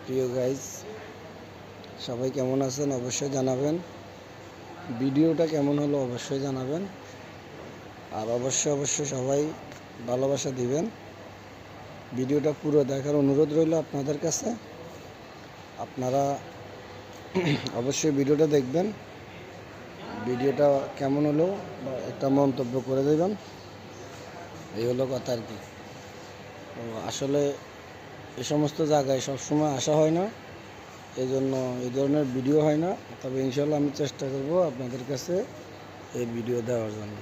প্রিয় গাইজ, সবাই কেমন আছেন অবশ্যই জানাবেন। ভিডিওটা কেমন হলো অবশ্যই জানাবেন। আর অবশ্যই সবাই ভালোবাসা দিবেন। ভিডিওটা পুরো দেখার অনুরোধ রইল আপনাদের কাছে। আপনারা অবশ্যই ভিডিওটা দেখবেন। ভিডিওটা কেমন হলো একটা মন্তব্য করে দেবেন। এই হলো কথা আর কি। তো আসলে এই সমস্ত জায়গায় সবসময় আসা হয় না, এই জন্য এই ধরনের ভিডিও হয় না। তবে ইনশাল্লাহ আমি চেষ্টা করব আপনাদের কাছে এই ভিডিও দেওয়ার জন্য।